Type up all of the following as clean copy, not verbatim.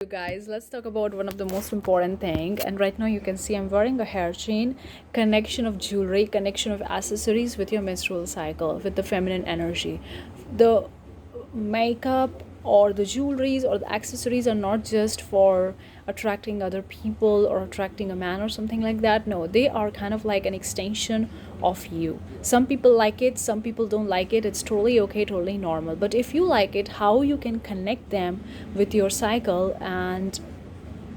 You guys, let's talk about one of the most important thing. And right now you can see I'm wearing a hair chain, connection of jewelry, connection of accessories with your menstrual cycle, with the feminine energy. The makeup or the jewelries or the accessories are not just for attracting other people or attracting a man or something like that. No, they are kind of like an extension of you. Some people like it, some people don't like it. It's totally okay, totally normal. But if you like it, how you can connect them with your cycle and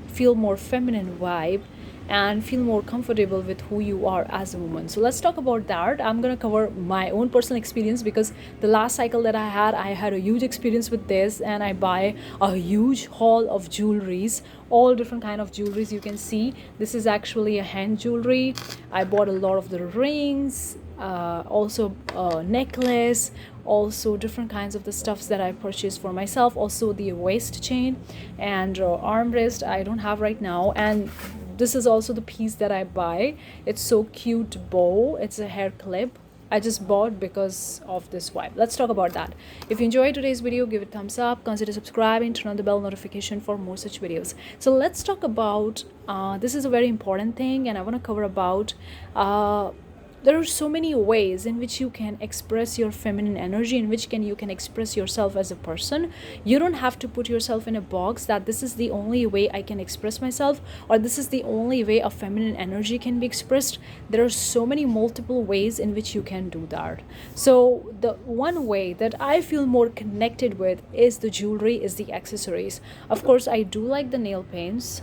feel more feminine vibe and feel more comfortable with who you are as a woman. So let's talk about that. I'm going to cover my own personal experience because the last cycle that I had a huge experience with this, and I buy a huge haul of jewelries, all different kind of jewelries. You can see this is actually a hand jewelry. I bought a lot of the rings, also a necklace, also different kinds of the stuffs that I purchased for myself, also the waist chain and armrest I don't have right now. And this is also the piece that I buy. It's so cute bow. It's a hair clip. I just bought because of this vibe. Let's talk about that. If you enjoyed today's video, give it a thumbs up, consider subscribing, turn on the bell notification for more such videos. So let's talk about this is a very important thing, and I want to cover about there are so many ways in which you can express your feminine energy, in which you can express yourself as a person. You don't have to put yourself in a box that this is the only way I can express myself, or this is the only way a feminine energy can be expressed. There are so many multiple ways in which you can do that. So the one way that I feel more connected with is the jewelry, is the accessories. Of course, I do like the nail paints.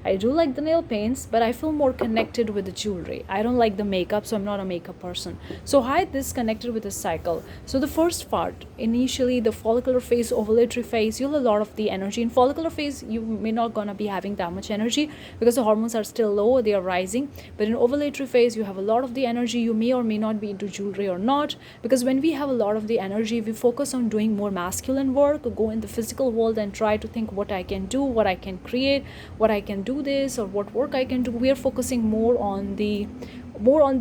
But I feel more connected with the jewelry. I don't like the makeup, so I'm not a makeup person. So how this connected with the cycle? So the first part, initially the follicular phase, ovulatory phase, you'll have a lot of the energy. In follicular phase, you may not gonna be having that much energy because the hormones are still low, they are rising. But in ovulatory phase, you have a lot of the energy. You may or may not be into jewelry or not, because when we have a lot of the energy, we focus on doing more masculine work, go in the physical world and try to think what I can do, what I can create, what I can do this, or what work I can do. We are focusing more on the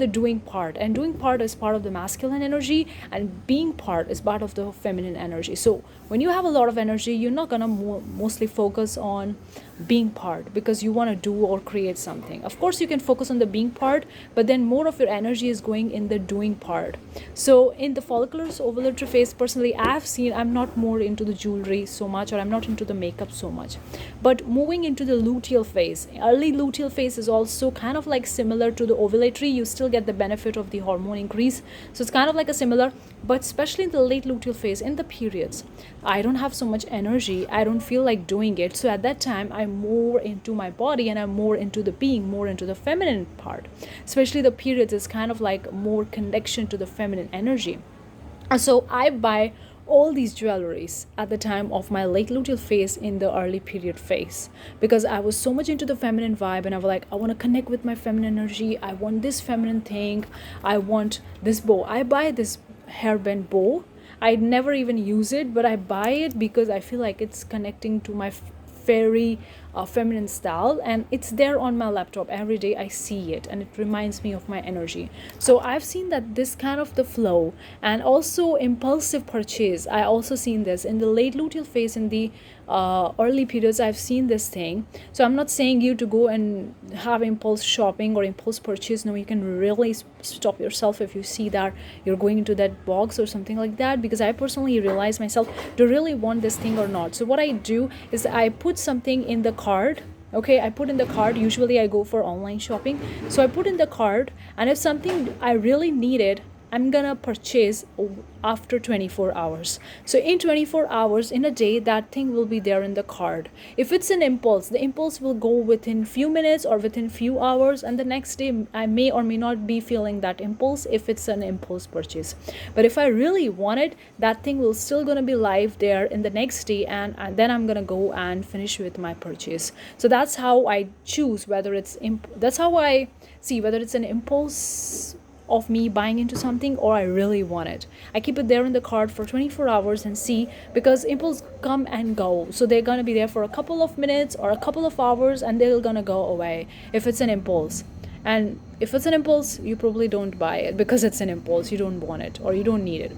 doing part, and doing part is part of the masculine energy, and being part is part of the feminine energy. So when you have a lot of energy, you're not gonna mostly focus on being part because you want to do or create something. Of course you can focus on the being part, but then more of your energy is going in the doing part. So in the folliculars ovulatory phase, personally I've seen I'm not more into the jewelry so much, or I'm not into the makeup so much. But moving into the luteal phase, early luteal phase is also kind of like similar to the ovulatory. You still get the benefit of the hormone increase, so it's kind of like a similar. But especially in the late luteal phase, in the periods, I don't have so much energy, I don't feel like doing it. So at that time I'm more into my body, and I'm more into the being, more into the feminine part. Especially the periods is kind of like more connection to the feminine energy. So I buy all these jewelries at the time of my late luteal phase, in the early period phase, because I was so much into the feminine vibe, and I was like, I want to connect with my feminine energy, I want this feminine thing, I want this bow. I buy this hairband bow. I never even use it, but I buy it because I feel like it's connecting to my very feminine style, and it's there on my laptop every day. I see it and it reminds me of my energy. So I've seen that this kind of the flow, and also impulsive purchase. I also seen this in the late luteal phase, in the early periods. I've seen this thing. So I'm not saying you to go and have impulse shopping or impulse purchase. No, you can really stop yourself if you see that you're going into that box or something like that, because I personally realize myself, do I really want this thing or not? So what I do is I put something in the card. Okay, I put in the card. Usually I go for online shopping, so I put in the card, and if something I really needed, I'm gonna purchase after 24 hours. So in 24 hours in a day, that thing will be there in the card. If it's an impulse, the impulse will go within few minutes or within few hours, and the next day I may or may not be feeling that impulse if it's an impulse purchase. But if I really want it, that thing will still gonna be live there in the next day, and then I'm gonna go and finish with my purchase. So that's how I choose whether it's that's how I see whether it's an impulse of me buying into something, or I really want it. I keep it there in the cart for 24 hours and see, because impulse come and go. So they're gonna be there for a couple of minutes or a couple of hours, and they're gonna go away if it's an impulse. And if it's an impulse, you probably don't buy it because it's an impulse. You don't want it or you don't need it.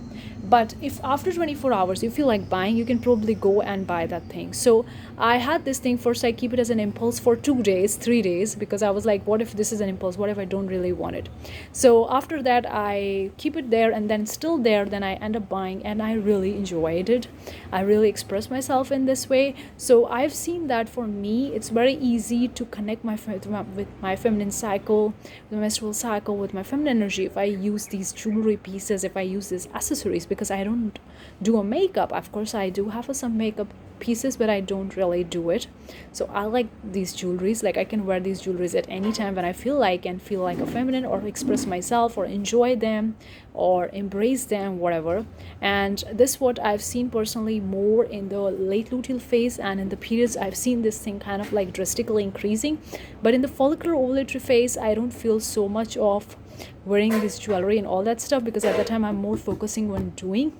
But if after 24 hours you feel like buying, you can probably go and buy that thing. So I had this thing, first I keep it as an impulse for 2 days 3 days, because I was like, what if this is an impulse, what if I don't really want it? So after that I keep it there, and then still there, then I end up buying, and I really enjoyed it. I really express myself in this way. So I've seen that for me it's very easy to connect with my feminine cycle, the menstrual cycle, with my feminine energy, if I use these jewelry pieces, if I use these accessories, because I don't do a makeup. Of course I do have some makeup pieces, but I don't really do it. So I like these jewelries, like I can wear these jewelries at any time when I feel like, and feel like a feminine, or express myself, or enjoy them, or embrace them, whatever. And this what I've seen personally more in the late luteal phase, and in the periods I've seen this thing kind of like drastically increasing. But in the follicular ovulatory phase I don't feel so much of wearing this jewelry and all that stuff, because at that time I'm more focusing on doing.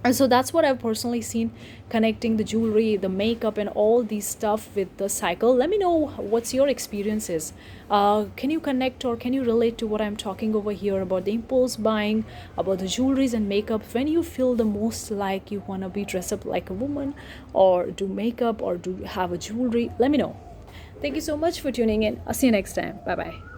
And so that's what I've personally seen, connecting the jewelry, the makeup, and all these stuff with the cycle. Let me know what's your experiences. Can you connect, or can you relate to what I'm talking over here about the impulse buying, about the jewelries and makeup, when you feel the most like you want to be dressed up like a woman, or do makeup, or do have a jewelry? Let me know. Thank you so much for tuning in. I'll see you next time. Bye bye.